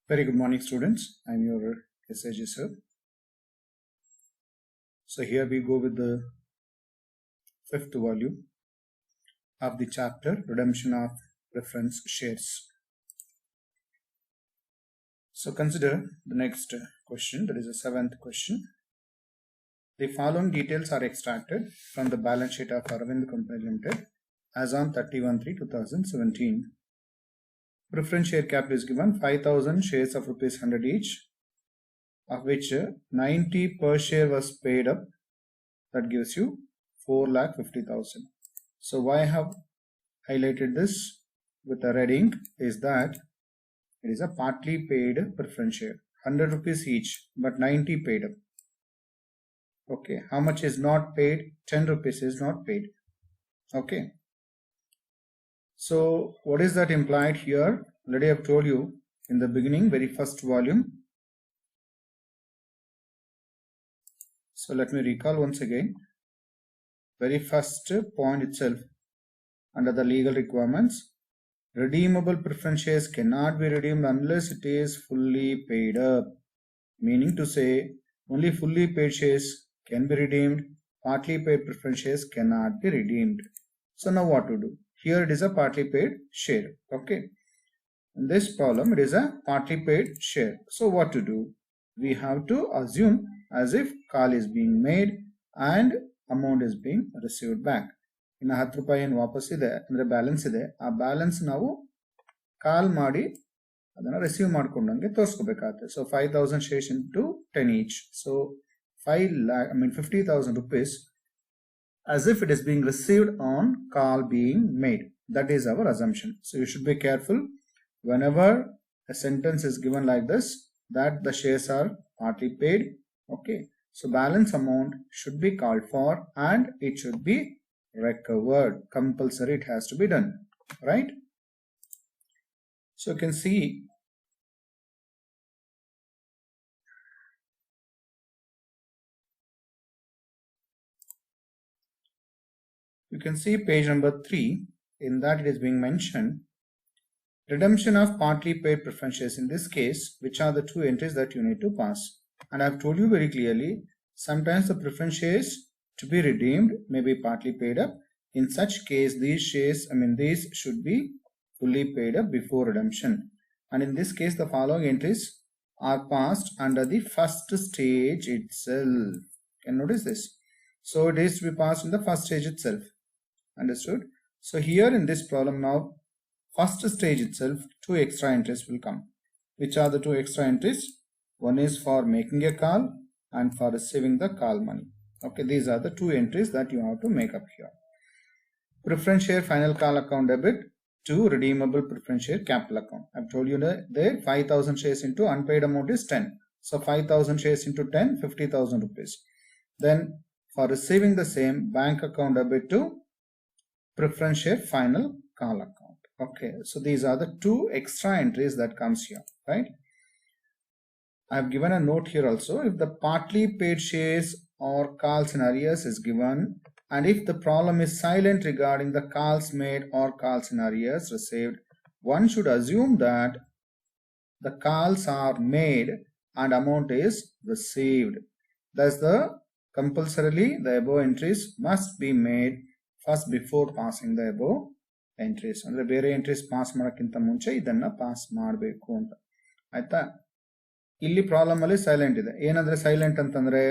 Very good morning, students. I'm your SAG sir. So here we go with the fifth volume of the chapter Redemption of Preference Shares. So consider the next question, that is the seventh question. The following details are extracted from the balance sheet of Aravind Company Limited as on 31/3/2017. Preference share capital is given 5,000 shares of rupees 100 each, of which 90 per share was paid up. That gives you 4,50,000. So why I have highlighted this with a red ink is that it is a partly paid preference share, 100 rupees each, but 90 paid up. Okay, how much is not paid? 10 rupees is not paid. Okay, so what is that implied here? Already I have told you in the beginning, very first volume. So let me recall once again. Very first point itself, under the legal requirements, redeemable preference shares cannot be redeemed unless it is fully paid up. Meaning to say, only fully paid shares can be redeemed, partly paid preference shares cannot be redeemed. So now what to do? Here it is a partly paid share. Okay. In this problem, it is a partly paid share. So what to do? We have to assume as if call is being made and amount is being received back. In 10 ರೂಪಾಯಿ ಏನು ವಾಪಸ್ ಇದೆ ಅಂದ್ರೆ balance ಇದೆ, ಆ balance ನಾವು call ಮಾಡಿ ಅದನ್ನ ರಿಸೀವ್ ಮಾಡ್ಕೊಂಡಂಗೆ ತೋರಿಸ್ಕೋಬೇಕಾಗುತ್ತೆ. So 5,000 shares into 10 each. So 50,000 rupees as if it is being received on call being made. That is our assumption. So you should be careful whenever a sentence is given like this, that the shares are partly paid. Okay, so balance amount should be called for and it should be recovered. Compulsory, it has to be done, right? So you can see page number 3. In that it is being mentioned redemption of partly paid preference shares. In this case, which are the two entries that you need to pass? And I have told you very clearly, sometimes the preference shares to be redeemed may be partly paid up. In such case, these shares, these should be fully paid up before redemption. And in this case, the following entries are passed under the first stage itself. Can you notice this? So it is to be passed in the first stage itself. Understood? So here in this problem now, first stage itself, two extra entries will come. Which are the two extra entries? One is for making a call and for receiving the call money. Okay, these are the two entries that you have to make up here. Preference share final call account debit to redeemable preference share capital account. I've told you that there 5,000 shares into unpaid amount is 10. So 5,000 shares into 10, 50,000 rupees. Then for receiving the same, bank account debit to preference share final call account. Okay, so these are the two extra entries that comes here, right? I have given a note here also. If the partly paid shares or calls in arrears is given, and if the problem is silent regarding the calls made or calls in arrears received, one should assume that the calls are made and amount is received. Thus, compulsorily the above entries must be made first before passing the above entries. ಅಂದ್ರೆ ಬೇರೆ entries pass ಮಾಡೋಕ್ಕಿಂತ ಮುಂಚೆ ಇದನ್ನ pass ಮಾಡಬೇಕು ಅಂತ. ಆಯ್ತಾ? ಇಲ್ಲಿ problem ಅಲ್ಲಿ ಸೈಲೆಂಟ್ ಇದೆ. ಏನಂದ್ರೆ ಸೈಲೆಂಟ್ ಅಂತಂದ್ರೆ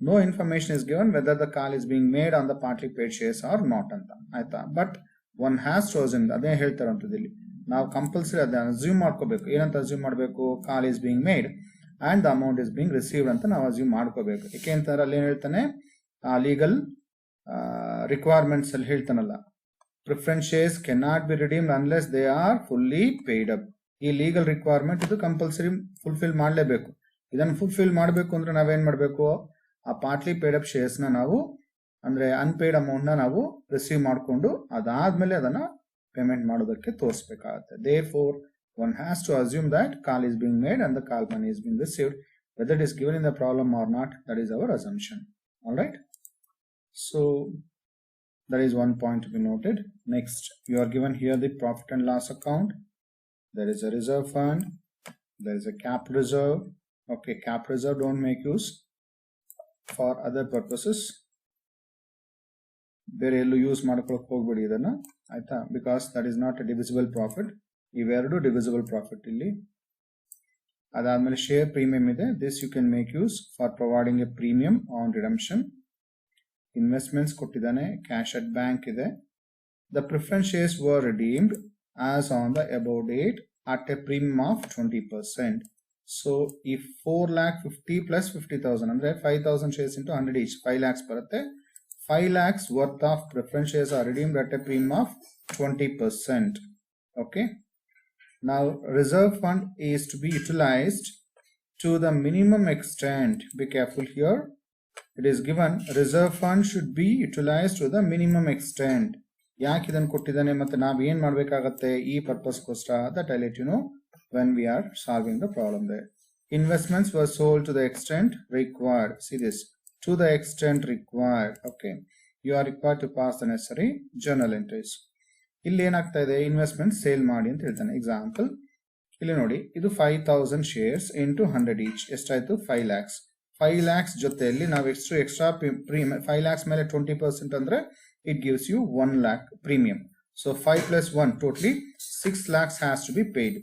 no information is given whether the call is being made on the partly paid shares are not ಅಂತ. ಆಯ್ತಾ? But one has to assume, ಅದೇ ಹೇಳ್ತಾರಂತದ್ದು ಇಲ್ಲಿ. ನಾವು ಕಂಪಲ್ಸರಿ ಅದನ್ನ ಅಸ್ಯೂಮ್ ಮಾಡ್ಕೋಬೇಕು. ಏನಂತ ಅಸ್ಯೂಮ್ ಮಾಡಬೇಕು? ಕಾಲ್ is being made and the amount is being received ಅಂತ ನಾವು ಅಸ್ಯೂಮ್ ಮಾಡ್ಕೋಬೇಕು. ಯಾಕೆ ಅಂತಂದ್ರೆ ಅಲ್ಲಿ ಏನ್ ಹೇಳ್ತಾನೆ, ಲೀಗಲ್ ರಿಕ್ವೈರ್ಮೆಂಟ್ಸ್ ಅಲ್ಲಿ ಹೇಳ್ತಾನಲ್ಲ, preference shares cannot be redeemed unless they are fully paid up. ಈ ಲೀಗಲ್ ರಿಕ್ವೈರ್ಮೆಂಟ್ ಇದು ಕಂಪಲ್ಸರಿ ಫುಲ್ಫಿಲ್ ಮಾಡಲೇಬೇಕು. ಇದನ್ನು ಫುಲ್ಫಿಲ್ ಮಾಡಬೇಕು ಅಂದ್ರೆ ನಾವೇನ್ ಮಾಡಬೇಕು? ಆ ಪಾರ್ಟ್ಲಿ ಪೇಡ್ ಅಪ್ ಶೇರ್ಸ್ ನ ನಾವು ಅಂದ್ರೆ ಅನ್ಪೇಡ್ ಅಮೌಂಟ್ ನ ನಾವು ರಿಸೀವ್ ಮಾಡಿಕೊಂಡು ಅದಾದ್ಮೇಲೆ ಅದನ್ನ ಪೇಮೆಂಟ್ ಮಾಡೋದಕ್ಕೆ ತೋರಿಸಬೇಕಾಗುತ್ತೆ. Therefore, one has to assume that call is being made and the call money is being received, whether it is given in the problem or not. That is our assumption. All right. So that is one point to be noted. Next, you are given here the profit and loss account. There is a reserve fund. there is a cap reserve. Okay, cap reserve don't make use for other purposes. ಬೇರೆ ಎಲ್ಲೂ use ಮಾಡ್ಕೊಳ್ಳೋಕೆ ಹೋಗ್ಬೇಡಿ ಇದನ್ನ, ಆಯ್ತಾ? Because that is not a divisible profit. ಇವೆರಡು divisible profit ಇಲ್ಲಿ. ಅದಾದ್ಮೇಲೆ share premium ಇದೆ. This you can make use for providing a premium on redemption. Investments ಕೊಟ್ಟಿದ್ದಾನೆ, ಕ್ಯಾಶ್ ಅಟ್ ಬ್ಯಾಂಕ್ ಇದೆ. The preference shares were redeemed as on the above date at a premium of 20%. So if 4,50,000 plus 50,000 ಅಂದ್ರೆ 5,000 shares into 100 each 5 lakhs ಬರುತ್ತೆ. 5 lakhs worth of preference shares are redeemed at a premium of 20%. Okay. Now reserve fund is to be utilized to the minimum extent. Be careful here. It is given reserve fund should be utilized to the minimum extent. ಯಾಕೆ ಇದನ್ನು ಕೊಟ್ಟಿದ್ದಾನೆ ಮತ್ತೆ ನಾವು ಏನು ಮಾಡಬೇಕಾಗತ್ತೆ ಈ ಪರ್ಪಸ್ಗೋಸ್ಕರ, that I let you know when we are solving the problem there. Investments were sold to the extent required. See this, to the extent required. Okay, you are required to pass the necessary journal entries. ಇಲ್ಲಿ ಏನಾಗ್ತಾ ಇದೆ, investment sale ಮಾಡಿ ಅಂತ ಹೇಳ್ತಾನೆ. Example ಇಲ್ಲಿ ನೋಡಿ, ಇದು 5,000 shares into 100 each ಎಷ್ಟಾಯ್ತು 5 lakhs. 5 lakhs ಜೊತೆಯಲ್ಲಿ ನಾವು ಎಕ್ಸ್ಟ್ರಾ 5 lakhs ಮೇಲೆ 20% ಅಂದ್ರೆ it gives you 1 lakh premium. So 5 plus 1, totally 6 lakhs has to be paid.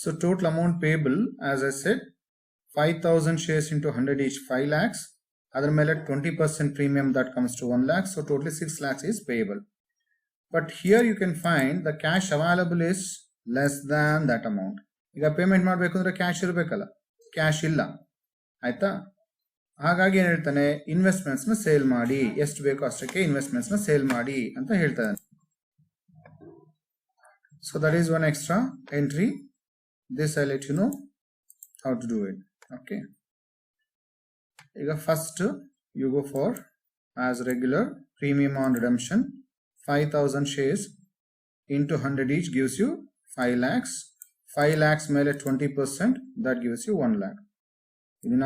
So total amount payable, as I said, 5,000 shares into 100 each 5 lakhs. Other mele 20% premium, that comes to 1 lakh. So totally 6 lakhs is payable. But here you can find the cash available is less than that amount. ಈಗ payment ಮಾಡಬೇಕು ಅಂದ್ರೆ cash ಇರಬೇಕಲ್ಲ, cash ಇಲ್ಲ, ಆಯ್ತಾ? ಹಾಗಾಗಿ ಏನ್ ಹೇಳ್ತಾನೆ, investments ನ ಸೇಲ್ ಮಾಡಿ, ಎಷ್ಟು ಬೇಕೋ ಅಷ್ಟಕ್ಕೆ ಇನ್ವೆಸ್ಟ್ಮೆಂಟ್ಸ್ ನ ಸೇಲ್ ಮಾಡಿ ಅಂತ ಹೇಳ್ತಾನೆ. So that is one extra entry. This I let you know how to do it. Okay, ಈಗ first you go for as regular premium on redemption. 5,000 shares into 100 each gives you 5 lakhs. 5 lakhs ಮೇಲೆ 20%, that gives you 1 lakh. ಇದನ್ನ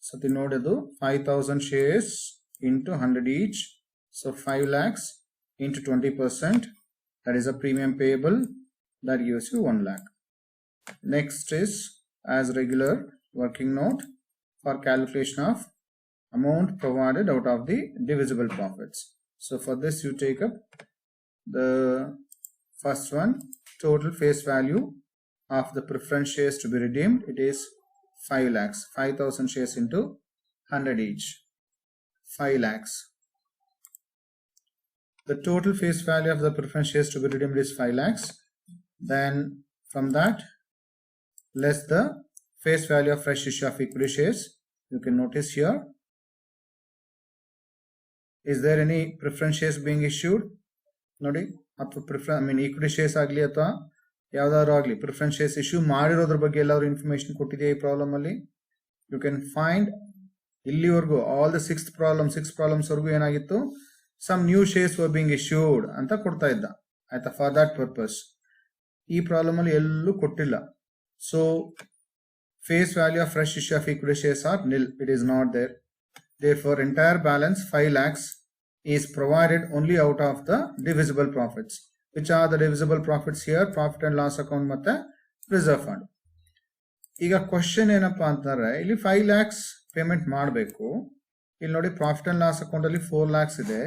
ಸತಿ ನೋಡೋದು 5,000 shares into 100 each, so 5 lakhs into 20%, that is a premium payable, that gives you 1 lakh. Next is as regular working note for calculation of amount provided out of the divisible profits. So for this you take up the first one, total face value of the preference shares to be redeemed. It is 5 lakhs. 5,000 shares into 100 each, 5 lakhs. The total face value of the preference shares to be redeemed is 5 lakhs. Then from that, less the face value of fresh issue of equity shares. You can notice here, is there any preference shares being issued? ನೋಡಿ, ಅಥವಾ equity shares ಆಗಲಿ ಅಥವಾ ಯಾವ್ದಾದ್ರು ಆಗಲಿ preference shares issue ಮಾಡಿರೋದ್ರ ಬಗ್ಗೆ ಎಲ್ಲಾದ್ರೂ information ಕೊಟ್ಟಿದೆಯಾ ಈ problem ಅಲ್ಲಿ? ಯು ಕ್ಯಾನ್ ಫೈಂಡ್ ಇಲ್ಲಿವರೆಗೂ ಆಲ್ ದ 6 ಪ್ರಾಬ್ಲಮ್ಸ್ ವರೆಗೂ ಏನಾಗಿತ್ತು, some new shares were being issued ಅಂತ ಕೊಡ್ತಾ ಇದ್ದ, ಆಯ್ತಾ? ಫಾರ್ ದಟ್ ಪರ್ಪಸ್ ಈ ಪ್ರಾಬ್ಲಮ್ ಅಲ್ಲಿ ಎಲ್ಲೂ ಕೊಟ್ಟಿಲ್ಲ. So face value of fresh issue of equity shares are nil, it is not there. Therefore entire balance 5 lakhs is provided only out of the divisible profits. Which are the divisible profits here? Profit and loss account ಮತ್ತೆ reserve fund. ಈಗ question ಏನಪ್ಪಾ ಅಂತಂದ್ರೆ, ಇಲ್ಲಿ 5 lakhs payment ಮಾಡಬೇಕು. ಇಲ್ಲಿ ನೋಡಿ, profit and loss account ಅಲ್ಲಿ 4 lakhs ಇದೆ,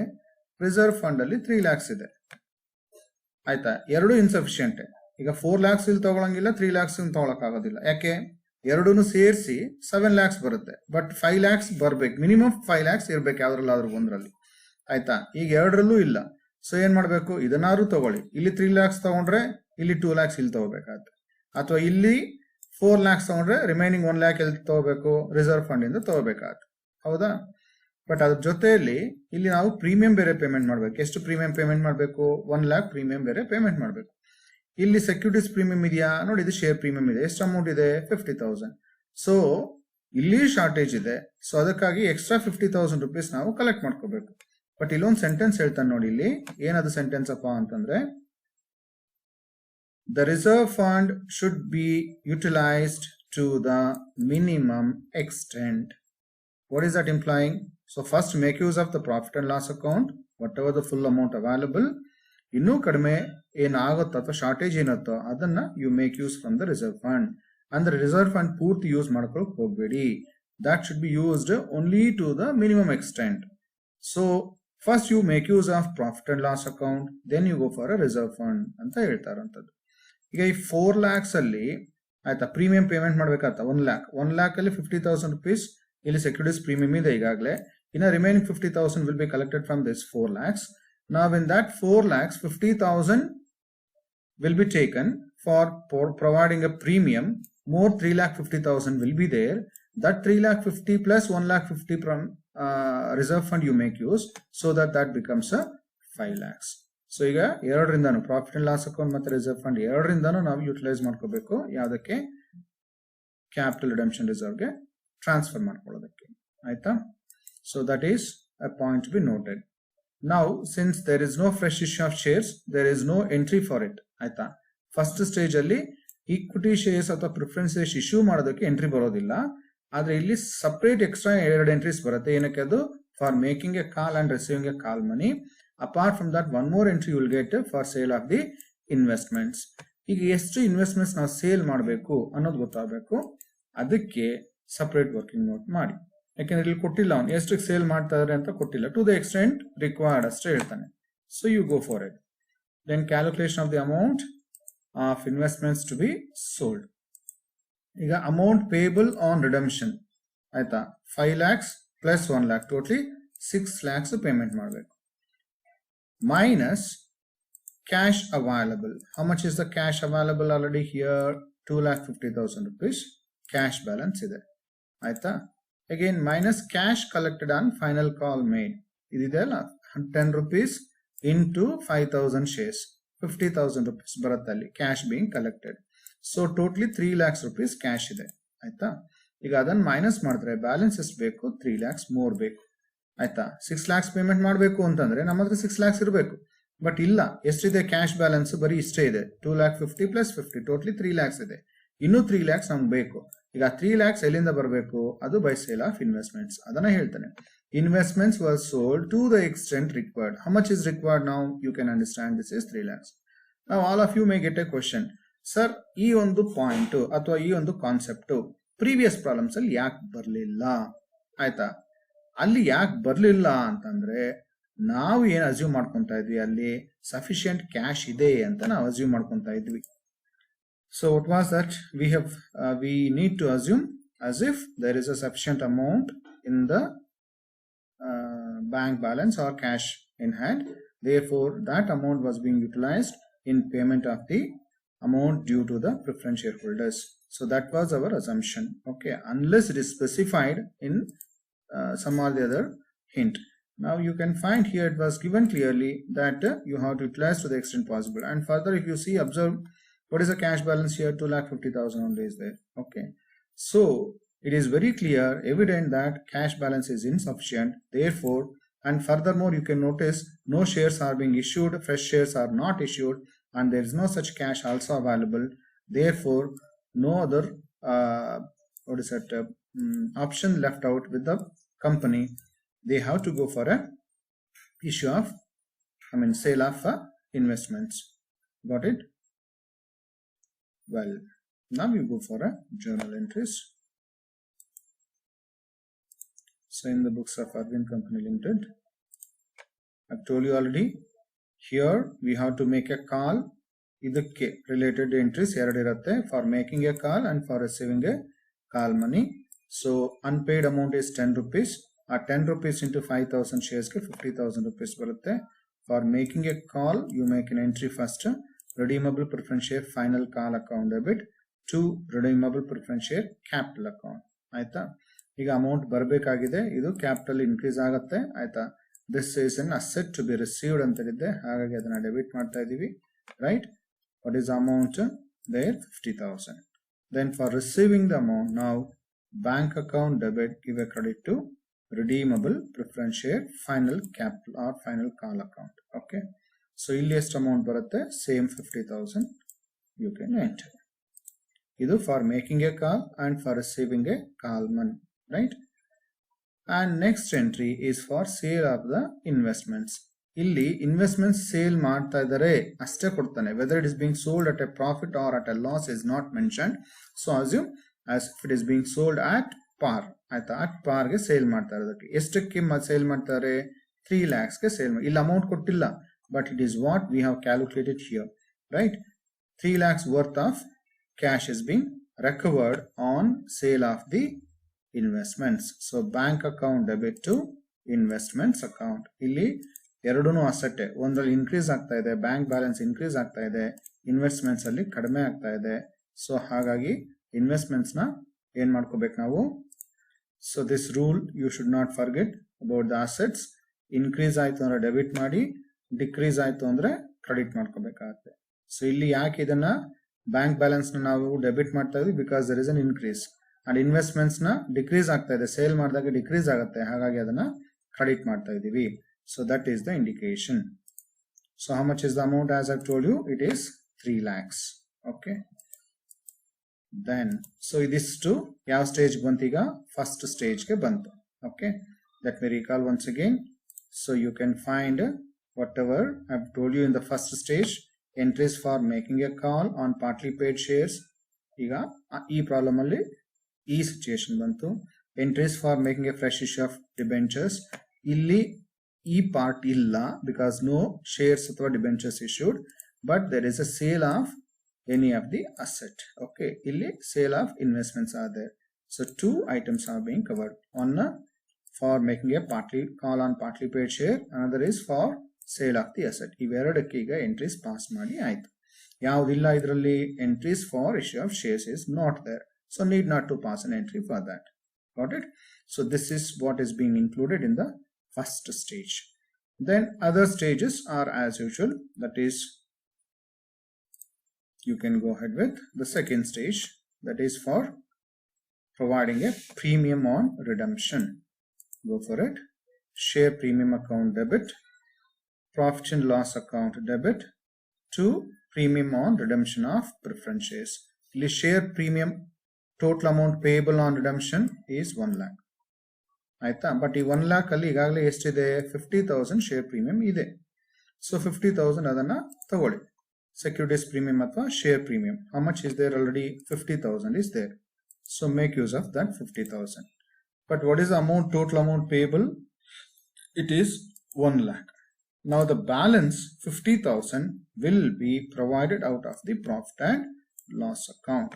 ರಿಸರ್ವ್ ಫಂಡ್ ಅಲ್ಲಿ 3 lakhs ಇದೆ, ಆಯ್ತಾ? ಎರಡು ಇನ್ಸಫಿಶಿಯಂಟ್. ಈಗ 4 lakhs ಇಲ್ಲಿ ತಗೊಳಂಗಿಲ್ಲ, 3 lakhs ತಗೊಳಕ್ ಆಗೋದಿಲ್ಲ. ಯಾಕೆ? ಎರಡೂ ಸೇರಿಸಿ 7 lakhs ಬರುತ್ತೆ. ಬಟ್ 5 lakhs ಬರ್ಬೇಕು, ಮಿನಿಮಮ್ 5 lakhs ಇರ್ಬೇಕು ಯಾವ್ದ್ರಲ್ಲಾದ್ರೂ ಒಂದ್ರಲ್ಲಿ, ಆಯ್ತಾ? ಈಗ ಎರಡರಲ್ಲೂ ಇಲ್ಲ. ಸೊ ಏನ್ ಮಾಡ್ಬೇಕು, ಇದನ್ನಾರು ತಗೊಳ್ಳಿ. ಇಲ್ಲಿ 3 lakhs ತಗೊಂಡ್ರೆ ಇಲ್ಲಿ 2 lakhs ಇಲ್ಲಿ ತಗೋಬೇಕಾಗುತ್ತೆ, ಅಥವಾ ಇಲ್ಲಿ 4 lakhs ತಗೊಂಡ್ರೆ ರಿಮೈನಿಂಗ್ 1 lakh ಎಲ್ಲಿ ತಗೋಬೇಕು, ರಿಸರ್ವ್ ಫಂಡ್ ಇಂದ ತಗೋಬೇಕಾಗುತ್ತೆ, ಹೌದಾ? ಬಟ್ ಅದ್ರ ಜೊತೆಯಲ್ಲಿ ಇಲ್ಲಿ ನಾವು ಪ್ರೀಮಿಯಂ ಬೇರೆ ಪೇಮೆಂಟ್ ಮಾಡ್ಬೇಕು. ಎಷ್ಟು ಪ್ರೀಮಿಯಂ ಪೇಮೆಂಟ್ ಮಾಡಬೇಕು? 1 lakh ಪ್ರೀಮಿಯಂ ಬೇರೆ ಪೇಮೆಂಟ್ ಮಾಡಬೇಕು. ಇಲ್ಲಿ ಸೆಕ್ಯೂರಿಟೀಸ್ ಪ್ರೀಮಿಯಂ ಇದೆಯಾ ನೋಡಿ, ಇದು ಶೇರ್ ಪ್ರೀಮಿಯಂ ಇದೆ. ಎಷ್ಟು ಅಮೌಂಟ್ ಇದೆ? 50,000. ಸೊ ಇಲ್ಲಿ ಶಾರ್ಟೇಜ್ ಇದೆ, ಸೊ ಅದಕ್ಕಾಗಿ ಎಕ್ಸ್ಟ್ರಾ 50,000 rupees ನಾವು ಕಲೆಕ್ಟ್ ಮಾಡ್ಕೋಬೇಕು. ಬಟ್ ಇಲ್ಲೊಂದು ಸೆಂಟೆನ್ಸ್ ಹೇಳ್ತಾನೆ ನೋಡಿ, ಇಲ್ಲಿ ಏನದು ಸೆಂಟೆನ್ಸ್ ಅಪ್ಪ ಅಂತಂದ್ರೆ, the reserve fund should be utilised to the minimum extent. What is that implying? So first make use of the profit and loss account, whatever the full amount available. ಇನ್ನೂ ಕಡಿಮೆ ಏನಾಗುತ್ತೋ ಅಥವಾ shortage ಏನತ್ತೋ ಅದನ್ನ you make use from the reserve fund. ಅಂದ್ರೆ reserve fund ಪೂರ್ತಿ use ಮಾಡ್ಕೊಳಕ್ ಹೋಗ್ಬೇಡಿ. That should be used only to the minimum extent. So first you make use of profit and loss account, then you go for a reserve fund ಅಂತ ಹೇಳ್ತಾರಂತದ್ದು. ಈಗ ಈ 4 lakhs ಅಲ್ಲಿ ಆಯ್ತಾ premium payment ಮಾಡ್ಬೇಕಾಗ್ತಾ 1 lakh ಅಲ್ಲಿ 50,000 rupees ಇಲ್ಲಿ securities premium ಇದೆ ಈಗಾಗಲೇ. ಇನ್ನು remaining 50,000 will be collected from this 4 lakhs. Now in that 4 lakhs 50,000 will be taken for providing a premium. More 3,50,000 will be there. That 3,50,000 plus 1,50,000 from reserve fund you make use, so that becomes a 5 lakhs. So ಈಗ ಎರಡರಿಂದಾನು profit and loss account ಮತ್ತೆ reserve fund ಎರಡರಿಂದಾನು ನಾವು utilise ಮಾಡ್ಕೋಬೇಕು. ಯಾವುದಕ್ಕೆ? Capital redemption ರಿಸರ್ವ್ಗೆ transfer ಮಾಡ್ಕೊಳ್ಳೋದಕ್ಕೆ. ಆಯ್ತಾ? So that is a point to be noted. Now since there is no fresh issue of shares, there is no entry for it. ಆಯ್ತಾ? First stage ಅಲ್ಲಿ equity shares ಅಥವಾ preference shares issue ಮಾಡೋದಕ್ಕೆ entry ಬರೋದಿಲ್ಲ. ಆದ್ರೆ ಇಲ್ಲಿ separate extra 2 entries ಬರುತ್ತೆ. ಏನಕ್ಕೆ? ಅದು for making A call and receiving A call money. Apart from that one more entry will get for sale of the investments. ಈಗ ಎಷ್ಟು ಇನ್ವೆಸ್ಟ್ಮೆಂಟ್ಸ್ ನಾವು ಸೇಲ್ ಮಾಡಬೇಕು ಅನ್ನೋದು ಗೊತ್ತಾಗಬೇಕು. ಅದಕ್ಕೆ ಸಪರೇಟ್ ವರ್ಕಿಂಗ್ ನೋಟ್ ಮಾಡಿ. ಯಾಕೆಂದ್ರೆ ಇಲ್ಲಿ ಕೊಟ್ಟಿಲ್ಲ, ಅವ್ನು ಎಷ್ಟಕ್ಕೆ ಸೇಲ್ ಮಾಡ್ತಾ ಇದಾರೆ ಅಂತ ಕೊಟ್ಟಿಲ್ಲ. ಟು ದ ಎಕ್ಸ್ಟೆಂಟ್ ರಿಕ್ವೈರ್ಡ್ ಅಷ್ಟೇ ಹೇಳ್ತಾನೆ. So you go for it. Then calculation of the amount of investments to be sold. ಈಗ ಅಮೌಂಟ್ ಪೇಬಲ್ ಆನ್ ರಿಡಂಪ್ಷನ್ ಆಯ್ತಾ 5 lakhs plus 1 lakh totally 6 lakhs payment ಮಾಡಬೇಕು. Minus cash available. How much is the cash available? Already here 2,50,000 rupees cash balance ಇದೆ. ಆಯ್ತಾ? Again minus cash collected on final call made. ಇದಿದೆ ಅಲ್ಲ 10 rupees into 5,000 shares 50,000 rupees ಬರುತ್ತೆ ಅಲ್ಲಿ cash being collected. So totally 3 lakhs rupees cash ಇದೆ. ಆಯ್ತಾ? ಈಗ ಅದನ್ನ ಮೈನಸ್ ಮಾಡಿದ್ರೆ ಬ್ಯಾಲೆನ್ಸ್ ಎಷ್ಟು ಬೇಕು? 3 lakhs ಮೋರ್ ಬೇಕು. ಆಯ್ತಾ? 6 lakhs ಪೇಮೆಂಟ್ ಮಾಡಬೇಕು ಅಂತಂದ್ರೆ ನಮ್ಮ ಹತ್ರ 6 lakhs ಇರಬೇಕು. ಬಟ್ ಇಲ್ಲ, ಎಷ್ಟಿದೆ ಕ್ಯಾಶ್ ಬ್ಯಾಲೆನ್ಸ್? ಬರೀ ಇಷ್ಟೇ ಇದೆ. 2,50,000 ಪ್ಲಸ್ 50 ಟೋಟಲಿ 3 lakhs ಇದೆ. ಇನ್ನೂ 3 lakhs ನಮ್ಗೆ ಬೇಕು. ಈಗ 3 lakhs ಎಲ್ಲಿಂದ ಬರಬೇಕು? ಅದು ಬೈ ಸೇಲ್ ಆಫ್ ಇನ್ವೆಸ್ಟ್ಮೆಂಟ್ಸ್. ಅದನ್ನ ಹೇಳ್ತಾನೆ. Investments were sold to the extent required. How much is required? Now you can understand this is 3 lakhs. Now all of you may get a question. Sir, ಈ ಒಂದು point ಅಥವಾ ಈ ಒಂದು concept previous problems ಅಲ್ಲಿ ಯಾಕೆ ಬರಲಿಲ್ಲ? ಆಯ್ತಾ? ಅಲ್ಲಿ ಯಾಕೆ ಬರಲಿಲ್ಲ ಅಂತಂದ್ರೆ ನಾವು ಏನ್ ಅಸ್ಯೂಮ್ ಮಾಡ್ಕೊಂತಾ ಇದ್ವಿ, ಅಲ್ಲಿ ಸಫಿಶಿಯಂಟ್ ಕ್ಯಾಶ್ ಇದೆ ಅಂತ ನಾವು ಅಸ್ಯೂಮ್ ಮಾಡ್ಕೊಂತಾ ಇದ್ವಿ. So what was that? we need to assume as if there is a sufficient amount in the bank balance or cash in hand. Therefore that amount was being utilized in payment of the amount due to the preference shareholders. So that was our assumption. Okay, unless it is specified in some or the other hint. Now you can find here it was given clearly that you have to utilize to the extent possible. And further, if you see, observe what is the cash balance here? 2,50,000 only is there. Okay, so it is very clear, evident that cash balance is insufficient. Therefore, and furthermore, you can notice no shares are being issued, fresh shares are not issued, and there is no such cash also available. Therefore, no other option left out with the company. They have to go for a issue of, sale of investments. Got it? Well, now you go for a journal entries. So in the books of Arvind Company Limited, I've told you already, here we have to make a call. ಇದಕ್ಕೆ related entries ಎರಡಿರುತ್ತೆ, for making a call and for receiving a call money. So unpaid amount is 10 rupees. 10 rupees into 5,000 shares ಗೆ 50,000 rupees ಬರುತ್ತೆ. For making a call, you make an entry first. Redeemable preference share final call account debit to redeemable preference share capital account. ಆಯ್ತಾ? ಈಗ amount ಬರಬೇಕಾಗಿದೆ, ಇದು capital increase ಆಗುತ್ತೆ. ಆಯ್ತಾ? This is an asset to be received ಅಂತ ಇದೆ, ಹಾಗಾಗಿ ಅದನ್ನ ಡೆಬಿಟ್ ಮಾಡ್ತಾ ಇದೀವಿ. Right? What is amount there? 50,000. Then for receiving the amount, now bank account debit, give a credit to redeemable preference share final capital or final call account. Okay, so ಇಲ್ಲಿ ಎಷ್ಟು amount ಬರುತ್ತೆ? Same 50,000 you can enter. ಇದು for making a call and for receiving a call money, right? And next entry is for sale of the investments. ಇಲ್ಲಿ investment sale ಮಾಡ್ತಾ ಇದ್ದಾರೆ ಅಷ್ಟೇ ಕೊಡ್ತಾನೆ. Whether it is being sold at A profit are at A loss is not mentioned. So assume as it is being sold at par. ಆಯ್ತಾ, at par ಗೆ sale ಮಾಡ್ತಾ ಇರೋದಕ್ಕೆ ಎಷ್ಟಕ್ಕೆ ಸೇಲ್ ಮಾಡ್ತಾರೆ? 3 lakhs ಗೆ ಸೇಲ್ ಮಾಡಿ. ಇಲ್ಲಿ ಅಮೌಂಟ್ ಕೊಟ್ಟಿಲ್ಲ, but it is what we have calculated here, right? 3 lakhs worth of cash is being recovered on sale of the investments. So bank account debit to investments account. ಇಲ್ಲಿ ಎರಡೂನು asset, ಒಂದ್ರಲ್ಲಿ increase ಆಗ್ತಾ ಇದೆ, bank balance increase ಆಗ್ತಾ ಇದೆ, investments ಅಲ್ಲಿ ಕಡಿಮೆ ಆಗ್ತಾ ಇದೆ. ಸೊ ಹಾಗಾಗಿ ಇನ್ವೆಸ್ಟ್ಮೆಂಟ್ಸ್ ನ ಏನ್ ಮಾಡ್ಕೋಬೇಕು ನಾವು? So this rule you should not forget about the assets. Increase ಆಯ್ತು ಅಂದ್ರೆ ಡೆಬಿಟ್ ಮಾಡಿ, ಡಿಕ್ರೀಸ್ ಆಯ್ತು ಅಂದ್ರೆ ಕ್ರೆಡಿಟ್ ಮಾಡ್ಕೋಬೇಕಾಗುತ್ತೆ. ಸೊ ಇಲ್ಲಿ ಯಾಕೆ ಇದನ್ನ ಬ್ಯಾಂಕ್ ಬ್ಯಾಲೆನ್ಸ್ ನ ನಾವು ಡೆಬಿಟ್ ಮಾಡ್ತಾ ಇದೀವಿ? Because there is an increase. And investments ನ ಡಿಕ್ರೀಸ್ ಆಗ್ತಾ ಇದೆ, ಸೇಲ್ ಮಾಡಿದಾಗ ಡಿಕ್ರೀಸ್ ಆಗುತ್ತೆ, ಹಾಗಾಗಿ ಅದನ್ನ ಕ್ರೆಡಿಟ್ ಮಾಡ್ತಾ ಇದೀವಿ. So that is the indication. So how much is the amount? As I've told you, it is 3 lakhs. Okay. Then, so this to ಯಾವ stage ಬಂತಿಗ? First stage ಗೆ ಬಂತು. Okay. Let me recall once again. So you can find whatever I've told you in the first stage. Entries for making a call on partly paid shares. ಈಗ ಈ problem ಅಲ್ಲಿ ಈ situation ಬಂತು. Entries for making a fresh issue of debentures. ಇಲ್ಲಿ ಈ part ಇಲ್ಲ, because no shares ಅಥವಾ debentures issued, but there is a sale of any of the asset. Okay, ಇಲ್ಲಿ sale of investments are there. So 2 items are being covered. One for making a partly call on partly paid share, another is for sale of the asset. ಇವೆರಡಕ್ಕೆ ಈಗ entries pass ಮಾಡಿ ಆಯ್ತು. ಯಾವುದಿಲ್ಲ ಇದರಲ್ಲಿ? Entries for issue of shares is not there, so need not to pass an entry for that. Got it? So this is what is being included in the first stage. Then other stages are as usual, that is you can go ahead with the second stage, that is for providing a premium on redemption. Go for it. Share premium account debit, profit and loss account debit to premium on redemption of preference shares. The share premium total amount payable on redemption is 1 lakh. ಆಯ್ತಾ, but ಈ 1 lakh ಅಲ್ಲಿ ಈಗಾಗಲೇ ಎಷ್ಟಿದೆ? 50,000 share premium ಇದೆ. So 50,000 ಅದನ್ನ ತಗೊಳ್ಳಿ, securities premium ಅಥವಾ share premium. How much is there? Already 50,000 is there. So make use of that 50,000. But what is the amount, total amount payable? It is 1 lakh. Now the balance 50,000 will be provided out of the profit and loss account.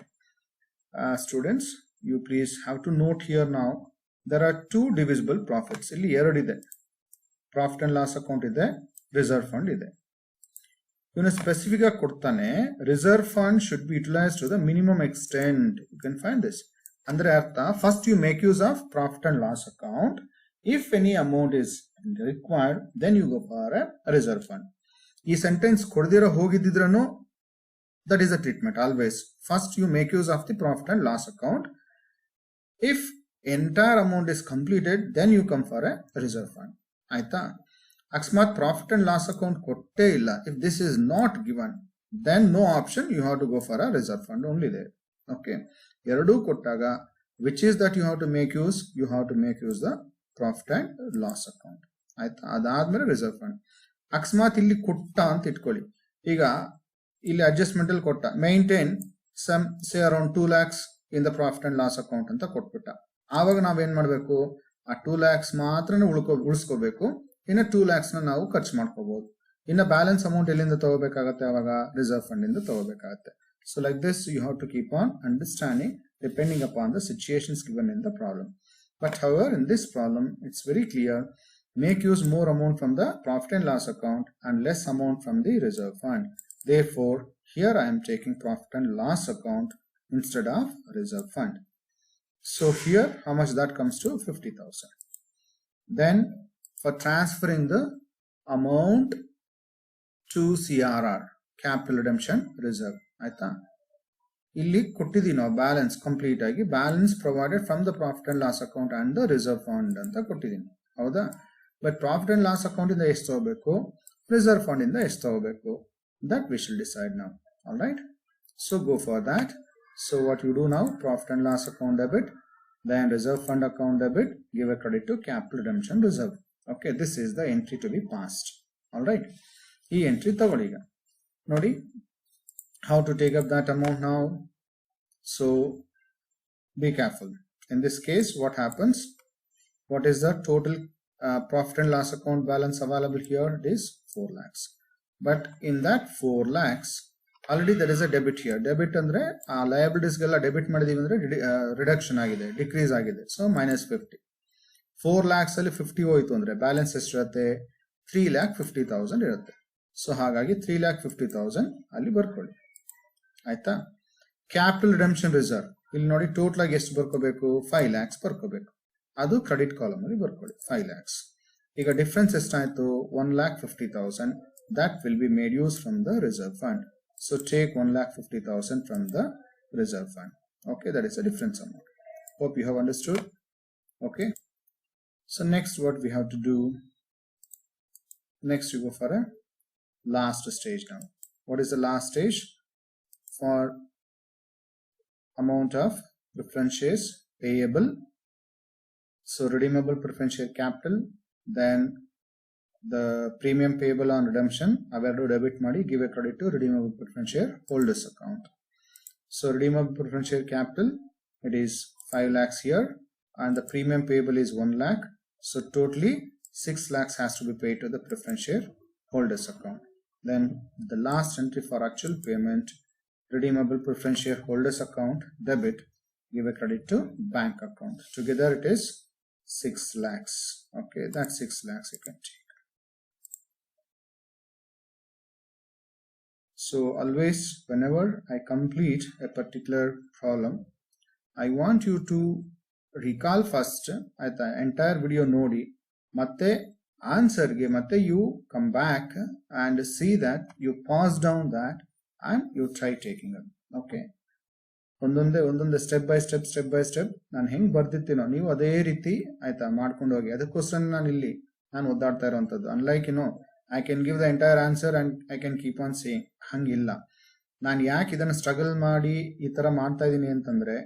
Students, you please have to note here now. There are 2 divisible profits. ಇಲ್ಲಿ ಎರಡಿದೆ. Profit and loss account ಇದೆ, reserve fund ಇದೆ. ಇವನು specific ಆಗಿ ಕೊಡ್ತಾನೆ, reserve fund should be utilised to the minimum extent. You can find this. ಅಂದ್ರೆ ಅರ್ಥ, first you make use of profit and loss account. If any amount is required, then you go for a reserve fund. ಈ sentence ಕೊಡದಿರೋ ಹೋಗಿದ್ದಿದ್ರೂ that is a treatment always. First you make use of the profit and loss account. If entire amount is completed, then you come for a reserve fund. ಆಯ್ತಾ, ಅಕಸ್ಮಾತ್ profit and loss account ಕೊಟ್ಟೇ ಇಲ್ಲ, if this is not given, then no option, you have to go for a reserve fund only there. Okay, ಎರಡೂ ಕೊಟ್ಟಾಗ which is that you have to make use? You have to make use the profit and loss account. ಆಯ್ತಾ, ಅದಾದ್ಮೇಲೆ reserve fund. ಅಕಸ್ಮಾತ್ ಇಲ್ಲಿ ಕೊಟ್ಟ ಅಂತ ಇಟ್ಕೊಳ್ಳಿ, ಈಗ ಇಲ್ಲಿ ಅಡ್ಜಸ್ಟ್ಮೆಂಟ್ ಅಲ್ಲಿ ಕೊಟ್ಟ, maintain some say around 2 lakhs in the profit and loss account ಅಂತ ಕೊಟ್ಬಿಟ್ಟ. ಆವಾಗ ನಾವೇನ್ ಮಾಡ್ಬೇಕು? ಆ 2 lakhs ಮಾತ್ರ ಉಳಿಸ್ಕೋಬೇಕು, ಇನ್ನು 2 lakhs ನಾವು ಖರ್ಚು ಮಾಡ್ಕೋಬಹುದು. ಇನ್ನು ಬ್ಯಾಲೆನ್ಸ್ ಅಮೌಂಟ್ ಎಲ್ಲಿಂದ ತಗೋಬೇಕಾಗತ್ತೆ? ಅವಾಗ ರಿಸರ್ವ್ ಫಂಡ್ ಇಂದ ತಗೋಬೇಕಾಗತ್ತೆ. So like this you have to keep on understanding depending upon the situations given in the problem. But however in this problem it's very clear, make use more amount from the profit and loss account and less amount from the reserve fund. Therefore here I am taking profit and loss account instead of reserve fund. So here how much that comes to? 50,000. Then for transferring the amount to CRR, capital redemption reserve, ಆಯ್ತಾ, ಇಲ್ಲಿ ಕೊಟ್ಟಿದ್ದೀವಿ ನಾವು balance complete ಆಗಿ, balance provided from the profit and loss account and the reserve fund ಅಂತ ಕೊಟ್ಟಿದ್ದೀನಿ, ಹೌದಾ? But profit and loss account ಇಂದ ಎಷ್ಟು ತಗೋಬೇಕು, ರಿಸರ್ವ್ ಫಂಡ್ ಇಂದ ಎಷ್ಟು ತಗೋಬೇಕು, that we shall decide now. All right, so go for that. So what you do now, profit and loss account debit, then reserve fund account debit, give a credit to capital redemption reserve. Okay, this is the entry to be passed. All right. ಈ entry ತಗೊಳ್ಳಿ. ಈಗ ನೋಡಿ how to take up that amount now. So be careful. In this case, what happens? What is the total profit and loss account balance available here? It is 4 lakhs. But in that 4 lakhs, already there is a debit here. Debit andre liabilities gella debit madidೀವಿ ಅಂದ್ರೆ reduction ಆಗಿದೆ, decrease ಆಗಿದೆ. So -50. 4 lakhs ಅಲ್ಲಿ 50 ಹೋಯಿತು ಅಂದ್ರೆ balance ಎಷ್ಟಿರುತ್ತೆ? 3,50,000 ಇರುತ್ತೆ. So ಹಾಗಾಗಿ 3,50,000 ಅಲ್ಲಿ ಬರ್ಕೊಳ್ಳಿ. ಆಯ್ತಾ? ಕ್ಯಾಪಿಟಲ್ ರಿಡೆಂಪ್ಷನ್ ರಿಸರ್ವ್ ಇಲ್ಲಿ ನೋಡಿ ಟೋಟಲ್ ಆಗಿ ಎಷ್ಟು ಬರ್ಕೋಬೇಕು? 5 lakhs ಬರ್ಕೋಬೇಕು. ಅದು ಕ್ರೆಡಿಟ್ ಕಾಲಮ್ ಅಲ್ಲಿ ಬರ್ಕೊಳ್ಳಿ 5 lakhs. ಈಗ ಡಿಫರೆನ್ಸ್ ಎಷ್ಟಾಯ್ತು? 1,50,000. that will be made use from the reserve fund. So take 1,50,000 from the reserve fund. Okay, that is a difference amount. Hope you have understood. Okay, so next what we have to do? Next we go for a last stage now. What is the last stage? For amount of preference shares payable, so redeemable preference share capital, then the premium payable on redemption averdu debit ಮಾಡಿ give a credit to redeemable preference share holders account. So redeemable preference share capital, it is 5 lakhs here, and the premium payable is 1 lakh. So totally 6 lakhs has to be paid to the preference share holders account. Then the last entry for actual payment, redeemable preference share holders account debit, give a credit to bank account. Together it is 6 lakhs. Okay, that's 6 lakhs you can take. So always whenever I complete a particular problem, I want you to recall first at the entire video nodi matte answer ge matte you come back and see that you pause down that and you try taking it. Okay, ಒಂದೊಂದೇ step by step ನಾನು ಹೆಂಗ್ ಬರ್ದಿರ್ತೀನೋ ನೀವು ಅದೇ ರೀತಿ ಆಯ್ತಾ ಮಾಡ್ಕೊಂಡು ಹೋಗಿ. ಅದಕ್ಕೋಸ್ಕರ ನಾನು ಒದ್ದಾಡ್ತಾ ಇರೋವಂಥದ್ದು. Unlike I can give the entire answer and I can keep on saying, ಹಂಗಿಲ್ಲ. ನಾನು ಯಾಕೆ ಇದನ್ನ ಸ್ಟ್ರಗಲ್ ಮಾಡಿ ಈ ತರ ಮಾಡ್ತಾ ಇದ್ದೀನಿ ಅಂತಂದ್ರೆ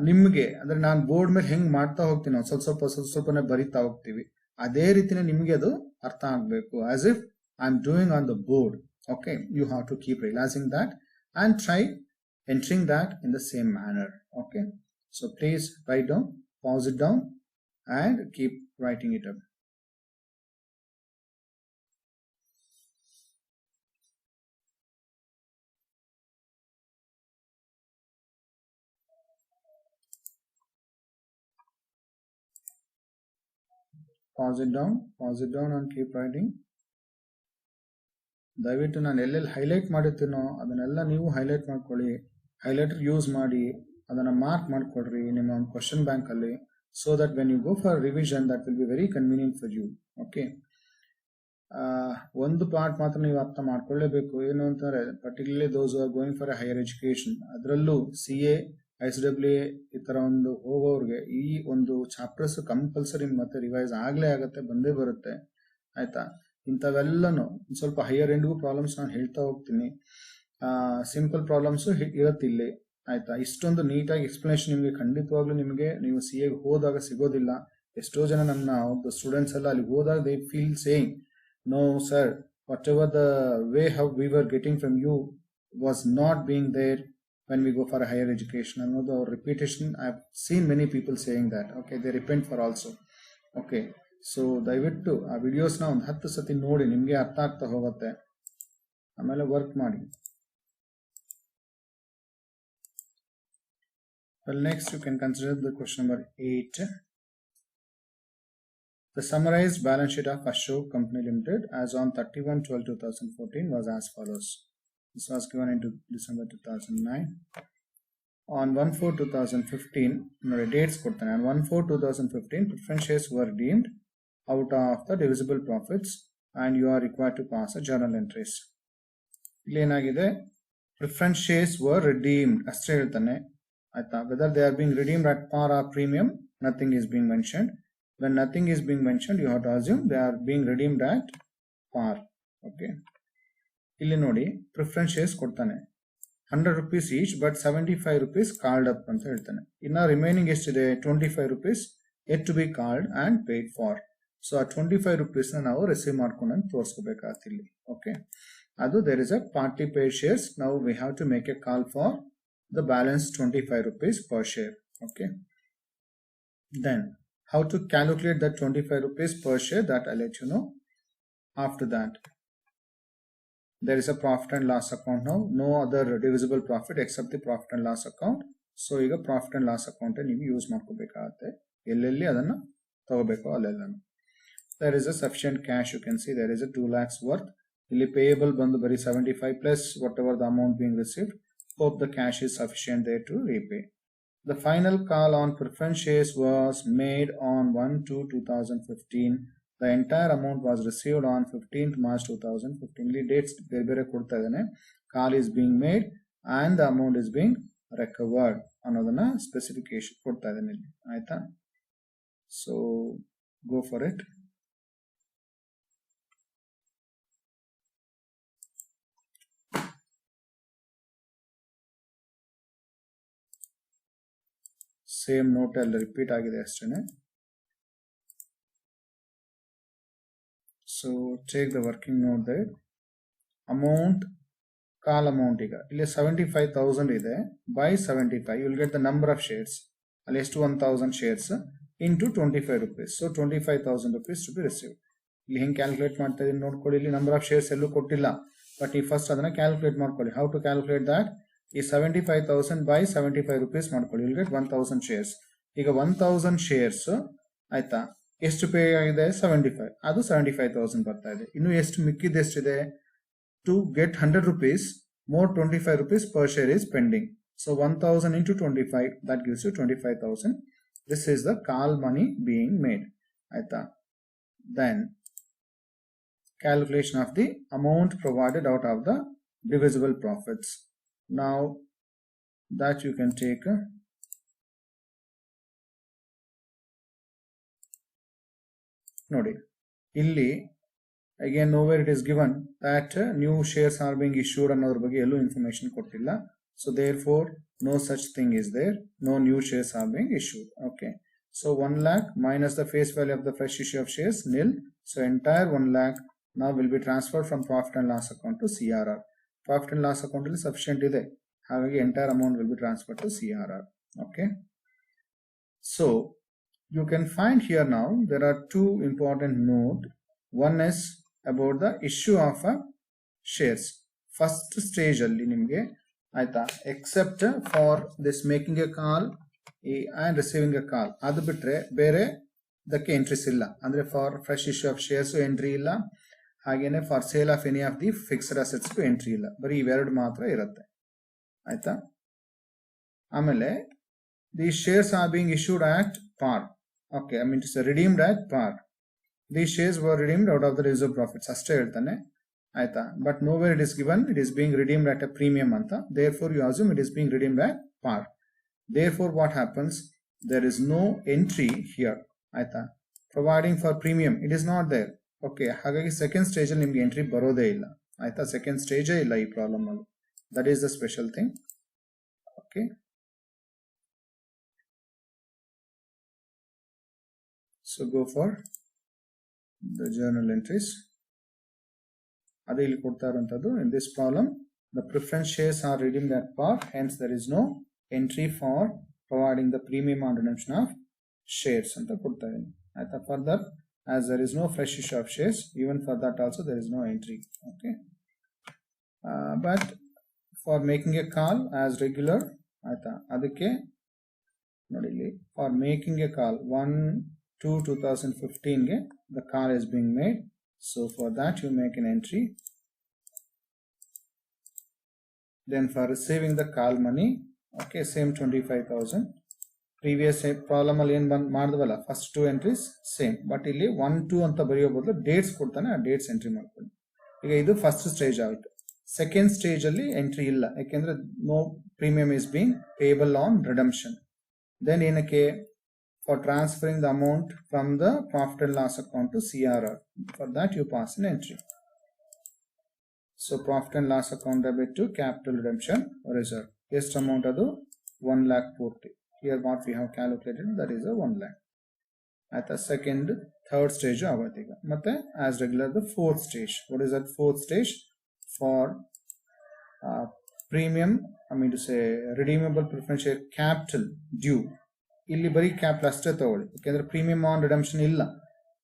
ನಿಮ್ಗೆ ಅಂದ್ರೆ ನಾನು ಬೋರ್ಡ್ ಮೇಲೆ ಹೆಂಗ್ ಮಾಡ್ತಾ ಹೋಗ್ತೀನೋ ಸ್ವಲ್ಪನೇ ಬರಿತಾ ಹೋಗ್ತೀವಿ, ಅದೇ ರೀತಿನೇ ನಿಮ್ಗೆ ಅದು ಅರ್ಥ ಆಗ್ಬೇಕು. As if I am doing on the board. Okay, you have to keep realizing that and try entering that in the same manner. Okay, so please write down, pause it down and keep writing it up. Pause it down and keep writing. ದಯವಿಟ್ಟು ನಾನು ಎಲ್ಲೆಲ್ಲಿ highlight ಮಾಡಿರ್ತೀನೋ ಅದನ್ನೆಲ್ಲ ನೀವು highlight ಮಾಡ್ಕೊಳ್ಳಿ. Highlighter use ಮಾಡಿ ಅದನ್ನ mark ಮಾಡ್ಕೊಡ್ರಿ ನಿಮ್ಮ ಕ್ವಶನ್ ಬ್ಯಾಂಕ್ ಅಲ್ಲಿ. So that when you go for revision that will be very convenient for you. Okay, ಒಂದು ಪಾರ್ಟ್ ಮಾತ್ರ ನೀವು ಅರ್ಥ ಮಾಡ್ಕೊಳ್ಳೇಬೇಕು. ಏನು ಅಂತಂದ್ರೆ particularly those are going for a higher education, ಅದರಲ್ಲೂ CA ICAA ಈ ತರ ಒಂದು ಹೋಗೋರ್ಗೆ ಈ ಒಂದು ಚಾಪ್ಟರ್ಸ್ ಕಂಪಲ್ಸರಿ ಮತ್ತೆ ರಿವೈಸ್ ಆಗ್ಲೇ ಆಗತ್ತೆ, ಬಂದೇ ಬರುತ್ತೆ. ಆಯ್ತಾ? ಇಂಥವೆಲ್ಲನು ಸ್ವಲ್ಪ ಹೈಯರ್ ಎಂಡ್ಗೂ ಪ್ರಾಬ್ಲಮ್ಸ್ ನಾನು ಹೇಳ್ತಾ ಹೋಗ್ತೀನಿ. ಸಿಂಪಲ್ ಪ್ರಾಬ್ಲಮ್ಸ್ ಇರತ್ತಿಲ್ಲಿ. ಆಯ್ತಾ? ಇಷ್ಟೊಂದು ನೀಟಾಗಿ ಎಕ್ಸ್ಪ್ಲನೇಷನ್ ನಿಮಗೆ ಖಂಡಿತವಾಗ್ಲೂ ನೀವು CA ಹೋದಾಗ ಸಿಗೋದಿಲ್ಲ. ಎಷ್ಟೋ ಜನ ನನ್ನ ಒಂದು ಸ್ಟೂಡೆಂಟ್ಸ್ ಎಲ್ಲ ಅಲ್ಲಿ ಹೋದಾಗ they feel saying, no sir, whatever the way how we were getting from you was not being there when we go for a higher education. Another repetition, I've seen many people saying that. Okay, they repent for also. Okay, so ದಯವಿಟ್ಟು ಆ ವಿಡಿಯೋಸ್ನ ಒಂದು 10 ಸತಿ ನೋಡಿ, ನಿಮಗೆ ಅರ್ಥ ಆಗ್ತಾ ಹೋಗುತ್ತೆ. ಆಮೇಲೆ ವರ್ಕ್ ಮಾಡಿ. Well, next you can consider the question number 8. The summarized balance sheet of Ashok Company Limited as on 31/12/2014 was as follows. This was given into December 2009. On 1/4/2015, dates ಕೊಡ್ತಾನೆ. On 1/4/2015, preference shares were redeemed out of the divisible profits and you are required to pass a journal entries. ಇಲ್ಲಿ ಏನಾಗಿದೆ, preference shares were redeemed ಅಷ್ಟೇ ಹೇಳ್ತಾನೆ. ಆಯ್ತಾ? Whether they are being redeemed at par or premium, nothing is being mentioned. When nothing is being mentioned, you have to assume they are being redeemed at par. Okay, ಇಲ್ಲಿ ನೋಡಿ preference shares ಕೊಡ್ತಾನೆ 100 rupees each, but 75 rupees called up ಅಂತ ಹೇಳ್ತಾನೆ. ಇನ್ನ remaining ಎಷ್ಟಿದೆ? 25 rupees yet to be called and paid for. So ಆ 25 rupees ನಾವು receive ಮಾಡ್ಕೊಂಡು ತೋರಿಸ್ಕೋಬೇಕಾಗತ್ತೆ ಇಲ್ಲಿ. ಓಕೆ, ಅದು there is a party paid shares. Now we have to make a call for the balance 25 rupees per share. Okay, then how to calculate that 25 rupees per share, that I'll let you know after that. There is a profit and loss account now, no other divisible profit except the profit and loss account. So ಈಗ profit and loss account ನೀವು use ಮಾಡ್ಕೋಬೇಕಾಗುತ್ತೆ, ಎಲ್ಲೆಲ್ಲಿ ಅದನ್ನ ತಗೋಬೇಕು ಅಲ್ಲೆಲ್ಲನು. There is a sufficient cash, you can see there is a 2 lakhs worth. ಇಲ್ಲಿ payable ಬಂದು ಬರೀ 75 plus whatever the amount being received. Hope the cash is sufficient there to repay. The final call on preference shares was made on 1/2/2015. The entire amount was received on 15th March 2015. ಇಲ್ಲಿ dates ಬೇರೆ ಬೇರೆ ಕೊಡ್ತಾ ಇದ್ದಾನೆ. Call is being made and the amount is being recovered ಅನ್ನೋದನ್ನ specification ಕೊಡ್ತಾ ಇದ್ದಾನೆ ಇಲ್ಲಿ, ಆಯ್ತಾ? So go for it. Same note ಅಲ್ಲಿ ರಿಪೀಟ್ ಆಗಿದೆ ಅಷ್ಟೇನೆ. So take the working note there. Amount, call amount ಈಗ ಇಲ್ಲಿ 75,000 ಇದೆ. By 75 you will get the number of shares. ಅಲ್ಲಿ ಎಷ್ಟು 1000 shares into 25 rupees. So 25,000 rupees to be received. ಇಲ್ಲಿ ಹೆಂಗೆ ಕ್ಯಾಲ್ಕುಲೇಟ್ ಮಾಡ್ತಾ ಇದೀನಿ ನೋಡ್ಕೊಳ್ಳಿ. ಇಲ್ಲಿ ನಂಬರ್ ಆಫ್ ಶೇರ್ಸ್ ಎಲ್ಲೂ ಕೊಟ್ಟಿಲ್ಲ, ಬಟ್ ಈ ಫಸ್ಟ್ ಅದನ್ನ ಕ್ಯಾಲ್ಕುಲೇಟ್ ಮಾಡ್ಕೊಳ್ಳಿ. How to calculate that? ಈ 75,000 ಬೈ 75 rupees ಮಾಡ್ಕೊಳ್ಳಿ. Will get 1000 shares. ಈಗ 1000 ಶೇರ್ಸ್ ಆಯ್ತಾ, ಎಷ್ಟು ಪೇ ಆಗಿದೆ? 75. ಅದು 75,000 ಬರ್ತಾ ಇದೆ. ಇನ್ನು ಎಷ್ಟು ಮಿಕ್ಕಿದ ಎಷ್ಟಿದೆ? To get 100 rupees more 25 rupees per share is pending. So 1000 into 25, that gives you 25,000. This is the call money being made. Aita. Then calculation of the amount provided out of the divisible profits. Now that you can take nodi illi again nowhere it is given that new shares are being issued another ಬಗ್ಗೆ ಎಲ್ಲೂ information ಕೊಟ್ಟಿಲ್ಲ. So therefore no such thing is there, no new shares are being issued. Okay, so 1 lakh minus the face value of the fresh issue of shares, nil. So entire 1 lakh now will be transferred from profit and loss account to CRR. Profit and loss account is sufficient ಇದೆ, ಹಾಗಾಗಿ entire amount will be transferred to CRR. Okay, so you can find here now there are two important note. One is about the issue of shares. First stage alli nimge ಆಯ್ತಾ, except for this making a call and receiving a call, ಅದು ಬಿಟ್ರೆ ಬೇರೆ ಇದಕ್ಕೆ entries ಇಲ್ಲ. ಅಂದ್ರೆ for fresh issue of shares entry ಇಲ್ಲ, ಹಾಗೇನೆ for sale of any of the fixed assets entry ಇಲ್ಲ. ಬರೀ ಇವೆರಡು ಮಾತ್ರ ಇರುತ್ತೆ, ಆಯ್ತಾ? ಆಮೇಲೆ the shares are being issued at par. Okay, I mean to say redeemed at par. These shares were redeemed out of the reserve profits ಅಷ್ಟೇ ಹೇಳ್ತಾನೆ, ಆಯ್ತಾ? But nowhere it is given it is being redeemed at a premium ಅಂತ. Therefore you assume it is being redeemed at par. Therefore what happens? There is no entry here, ಆಯ್ತಾ? Providing for premium, it is not there. Okay, ಹಾಗಾಗಿ second stage ಅಲ್ಲಿ ನಿಮ್ಗೆ entry ಬರೋದೇ ಇಲ್ಲ, ಆಯ್ತಾ? Second ಸ್ಟೇಜೇ ಇಲ್ಲ ಈ ಪ್ರಾಬ್ಲಮ್ ಅಲ್ಲಿ. That is the special thing. Okay, so go for the journal entries. ಅದೇ ಇಲ್ಲಿ ಕೊಡ್ತಾ ಇರುವಂತದ್ದು. In this problem the preference shares are redeemed at par, hence there is no entry for providing the premium on redemption of shares ಅಂತ ಕೊಡ್ತಾ ಇದ್ದೀನಿ, ಆಯ್ತಾ? Further, as there is no fresh issue of shares, even for that also there is no entry. Okay, but for making a call as regular, ಆಯ್ತಾ, ಅದಕ್ಕೆ ನೋಡಿ ಇಲ್ಲಿ for making a call 1/2/2015 ಗೆ the call is being made. So for that you make an entry. Then for receiving the call money, okay, same 25,000. Previous problem ಅಲ್ಲಿ ಏನು ಮಾಡಿದ್ವಲ್ಲ first two entries same, but ಇಲ್ಲಿ 1 2 ಅಂತ ಬರೆಯೋ ಬದಲು dates ಕೊಡ್ತಾನೆ, ಆ ಡೇಟ್ಸ್ ಎಂಟ್ರಿ ಮಾಡ್ಕೊಳ್ಳಿ. ಈಗ ಇದು ಫಸ್ಟ್ ಸ್ಟೇಜ್ ಆಯಿತು. ಸೆಕೆಂಡ್ ಸ್ಟೇಜ್ ಅಲ್ಲಿ ಎಂಟ್ರಿ ಇಲ್ಲ, ಯಾಕೆಂದ್ರೆ no premium is being payable on redemption. Then ಏನಕ್ಕೆ? For transferring the amount from the profit and loss account to CRR. For that you pass an entry. So profit and loss account debit to capital redemption reserve. Yes, amount adu 1 lakh 40. Here what we have calculated, that is a 1 lakh. ಆಯ್ತಾ second third stage ಆಗುತ್ತೆ ಈಗ ಮತ್ತೆ as regular the fourth stage what is that fourth stage for premium I mean to say redeemable preference share capital due ಇಲ್ಲಿ ಬರೀ capital ಅಷ್ಟೇ ತಗೊಳ್ಳಿ ಯಾಕೆಂದ್ರೆ premium on redemption ಇಲ್ಲ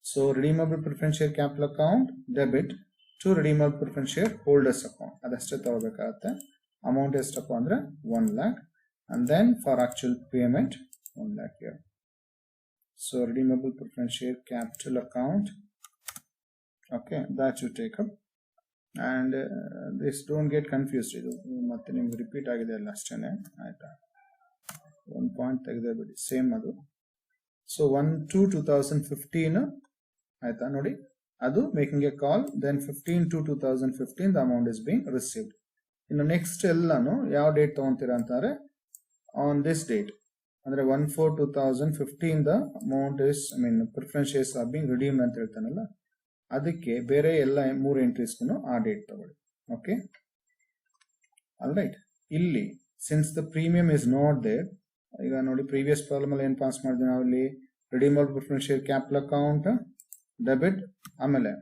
so redeemable preference share capital account debit to redeemable preference share holders account ಅದಷ್ಟೇ ತಗೋಬೇಕಾಗತ್ತೆ amount ಎಷ್ಟಪ್ಪ ಅಂದ್ರೆ 1 lakh and then for actual payment 1 lakh here. So redeemable preference share capital account, okay, that you take up and this don't get confused idu matte nimge repeat agide alla ashtene aita one point tegide bidi same adu so 1/2/2015 aita nodi adu making a call then 15/2/2015 the amount is being received in the next ellanu yav date tagonತೀರಾ ಅಂತಂದ್ರೆ on this date ಅಂದ್ರೆ 1/4/2015 the amount is I mean preference shares are being redeemed ಅಂತ ಹೇಳ್ತಾನಲ್ಲ ಅದಕ್ಕೆ ಬೇರೆ ಎಲ್ಲ ಮೂರು entries ಆ date ತಗೊಳ್ಳಿ okay alright ಇಲ್ಲಿ since the premium is not there ಈಗ ನೋಡಿ ಪ್ರೀವಿಯಸ್ ಪ್ರಾಬ್ಲಮ್ ಅಲ್ಲಿ ಏನು ಪಾಸ್ ಮಾಡಿದ್ವಿ ನಾವು ಇಲ್ಲಿ redeemable preference share capital account debit ಆಮೇಲೆ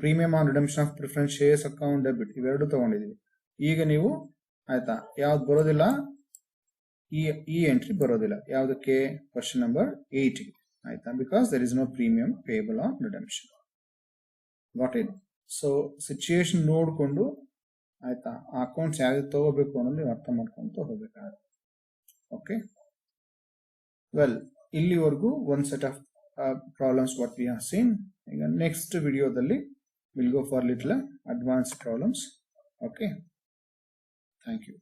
premium on redemption of preference shares account debit ಇವೆರಡು ತಗೊಂಡಿದೀವಿ ಈಗ ನೀವು ಆಯ್ತಾ ಯಾವ್ದು ಬರೋದಿಲ್ಲ ಈ ಎಂಟ್ರಿ ಬರೋದಿಲ್ಲ ಯಾವುದಕ್ಕೆ ಕ್ವಶನ್ ನಂಬರ್ 8 ಆಯ್ತಾ because there is no premium payable on redemption got it so situation ನೋಡಿಕೊಂಡು ಆಯ್ತಾ ಆ ಅಕೌಂಟ್ಸ್ ಯಾವ್ದು ತಗೋಬೇಕು ಅನ್ನೋದು ನೀವು ಅರ್ಥ ಮಾಡ್ಕೊಂತ ಹೋಗ್ಬೇಕಾಗುತ್ತೆ ಓಕೆ ವೆಲ್ ಇಲ್ಲಿವರೆಗೂ ಒಂದು set of problems what we have seen ಈಗ ನೆಕ್ಸ್ಟ್ ವಿಡಿಯೋದಲ್ಲಿ will go for little advance problems okay Thank you.